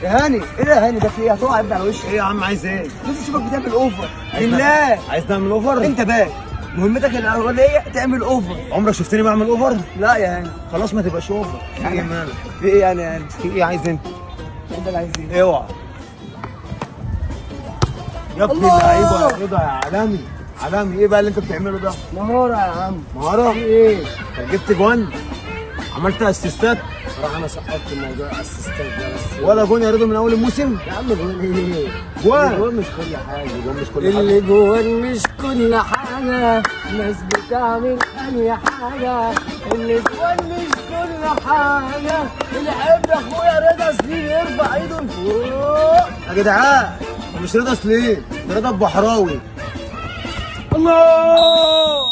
يا هاني ايه ده يا هاني؟ ده في ايه؟ هتقع يا ابني على وشك. ايه يا عم عايز ايه؟ نفسي اشوفك بتعمل اوفر بالله. عايز تعمل اوفر؟ انت باك مهمتك الاوليه تعمل اوفر. عمرك شفتني بعمل اوفر؟ لا يا هاني. خلاص ما تبقاش اوفر. في ايه مالك؟ في ايه يعني يا هاني؟ في ايه عايز انت؟ انت اللي عايز ايه؟ اوعى يا ابن الله! اللعيبه يا رضا يا عالمي. عالمي ايه بقى اللي انت بتعمله ده؟ مهاره يا عم. مهاره؟ في ايه؟ طب جبت جوان؟ عملت اسيستات؟ صراحه انا سقطت موضوع الاسيستنت ده بس. ولا جون يا رضا من اول الموسم؟ يا عم جوان ايه؟ جوان؟ الجوان مش كل حاجه. الجوان مش كل حاجه. اللي جوان مش كل حاجه، ناس بتعمل اي حاجه. اللي جوان مش كل حاجه. اللي يحب اخويا رضا سليم يرفع ايده لفوق. يا جدعان مش رضا سليم، ده رضا البحراوي. الله